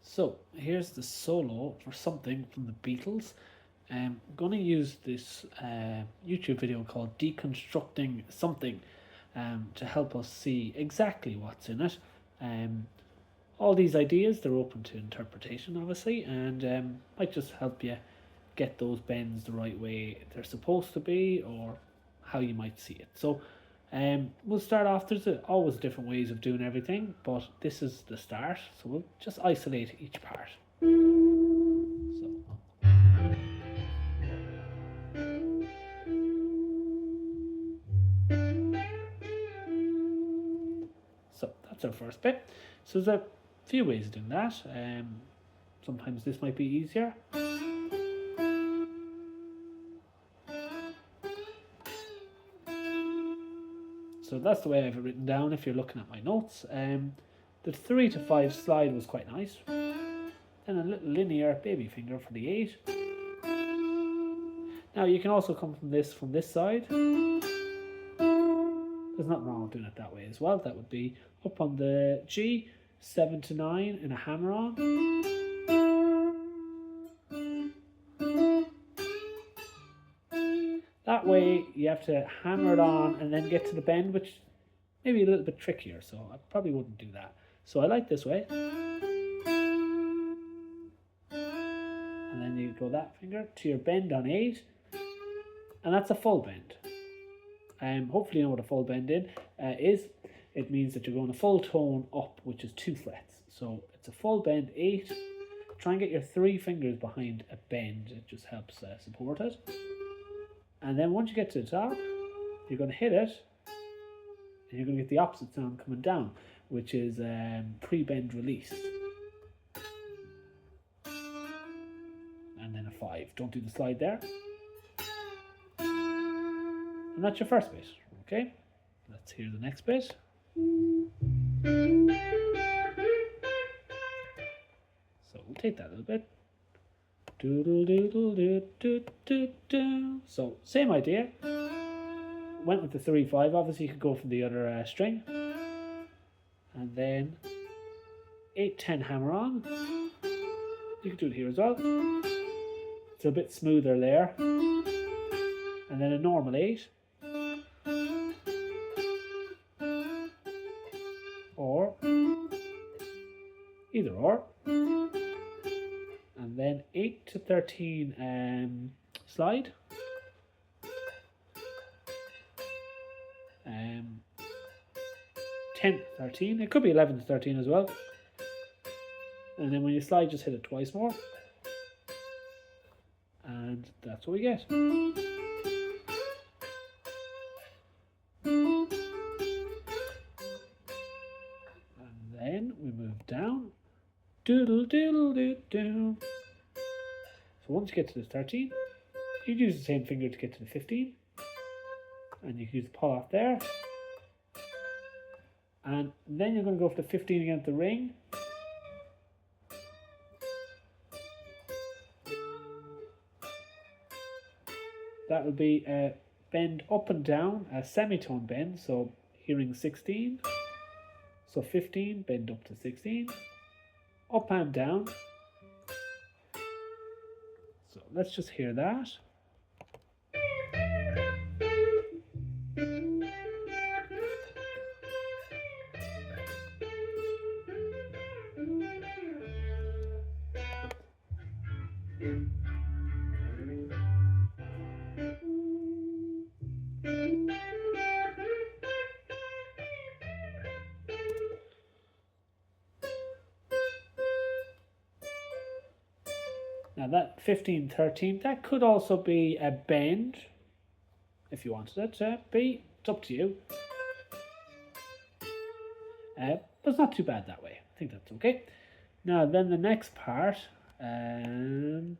So here's the solo for something from the Beatles. I'm going to use this YouTube video called Deconstructing Something to help us see exactly what's in it. Um, all these ideas, they're open to interpretation, obviously, and might just help you get those bends the right way they're supposed to be or how you might see it. So we'll start off. There's always different ways of doing everything, but this is the start. So we'll just isolate each part. So, so that's our first bit. So there's a few ways of doing that. Sometimes this might be easier. So that's the way I have it written down if you're looking at my notes. The 3 to 5 slide was quite nice. Then a little linear baby finger for the 8. Now you can also come from this side. There's nothing wrong with doing it that way as well. That would be up on the G, 7 to 9 and a hammer on. That way you have to hammer it on and then get to the bend, which may be a little bit trickier, so I probably wouldn't do that. So I like this way. And then you go that finger to your bend on 8, and that's a full bend. Hopefully you know what a full bend is. It means that you're going a full tone up, which is 2 frets. So it's a full bend 8. Try and get your 3 fingers behind a bend. It just helps support it. And then once you get to the top, you're going to hit it, and you're going to get the opposite sound coming down, which is pre-bend release. And then a 5. Don't do the slide there. And that's your first bit, okay? Let's hear the next bit. So we'll take that a little bit. So same idea. Went with the 3-5. Obviously you could go from the other string. And then 8-10 hammer on. You could do it here as well. It's a bit smoother there. And then a normal 8. Or either or. And then 8 to 13 slide. 10 to 13. It could be 11 to 13 as well. And then when you slide, just hit it twice more. And that's what we get. And then we move down. Doodle doodle doo doo. So once you get to the 13, you'd use the same finger to get to the 15. And you can use the pull off there. And then you're going to go for the 15 against the ring. That will be a bend up and down, a semitone bend. So hearing 16. So 15, bend up to 16. Up and down. So let's just hear that. Now that 15, 13, that could also be a bend, if you wanted it to be. It's up to you. But it's not too bad that way. I think that's okay. Now then the next part, so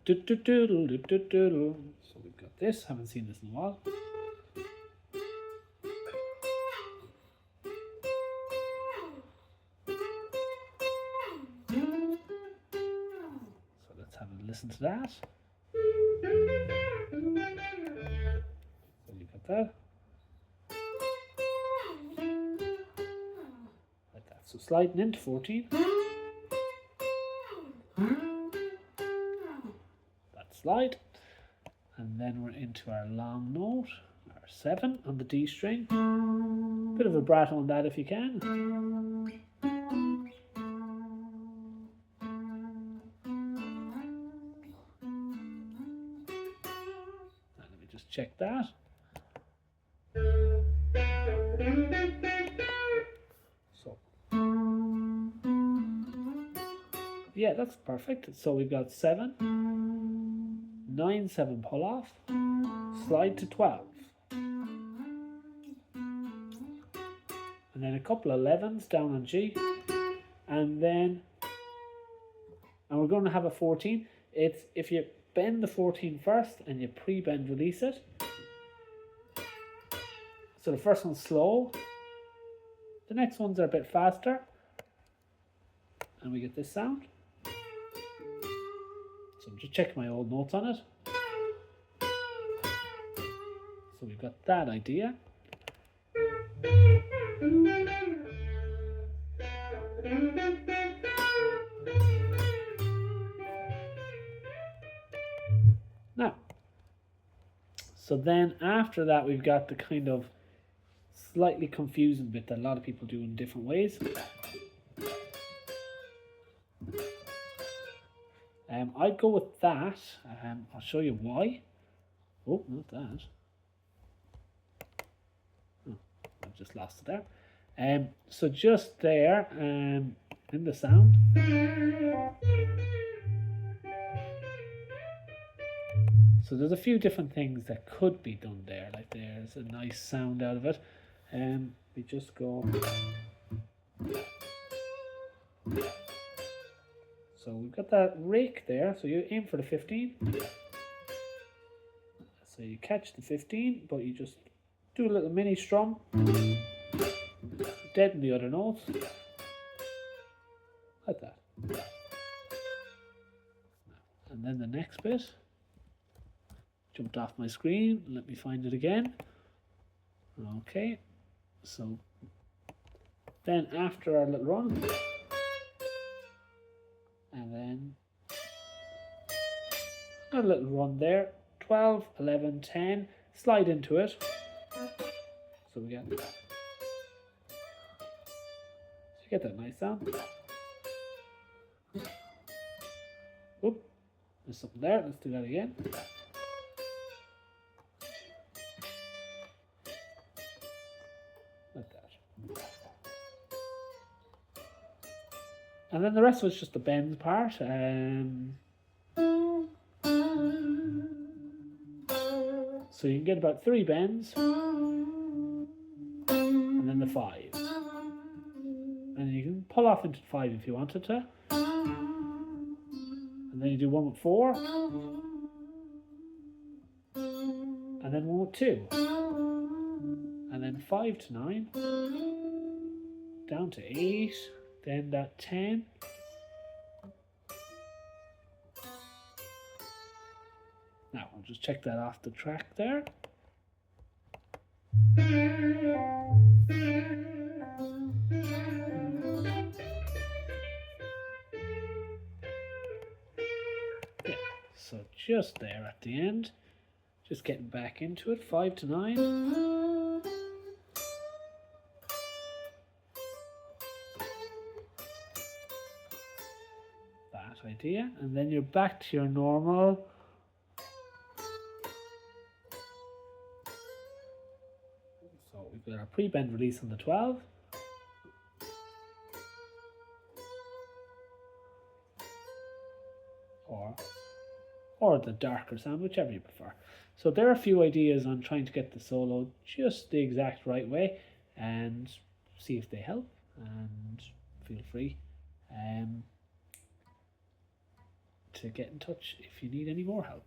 we've got this, haven't seen this in a while. Listen to that. So you got that. Like that. So sliding into 14. slide. And then we're into our long note, our 7 on the D string. Bit of vibrato on that if you can. Let me just check that. So, yeah, that's perfect. So we've got 7, 9, 7 pull off, slide to 12. And then a couple of 11s down on G. And we're going to have a 14. It's if you bend the 14 first and you pre-bend release it. So the first one's slow. The next ones are a bit faster. And we get this sound. So I'm just checking my old notes on it. So we've got that idea. Now, so then after that we've got the kind of slightly confusing bit that a lot of people do in different ways. I'd go with that. I'll show you why. Oh, not that. Oh, I've just lost it there. So just there, in the sound. So there's a few different things that could be done there. Like there's a nice sound out of it. We just go. So we've got that rake there. So you aim for the 15. So you catch the 15, but you just do a little mini strum. Deaden the other notes. Like that. And then the next bit. Jumped off my screen. Let me find it again. Okay. So then after our little run. And then a little run there. 12, 11, 10. Slide into it. So we get that. So you get that nice sound. Oop, there's something there. Let's do that again. Like that. And then the rest was just the bends part. So you can get about 3 bends. And then the 5. And you can pull off into 5 if you wanted to. And then you do one with 4. And then one with 2. And then 5 to 9. Down to 8. Then that 10. Now I'll just check that off the track there. Yeah, so just there at the end. Just getting back into it. 5 to 9. That idea. And then you're back to your normal. So we've got our pre-bend release on the 12. Or the darker sound, whichever you prefer. So there are a few ideas on trying to get the solo just the exact right way and see if they help, and feel free to get in touch if you need any more help.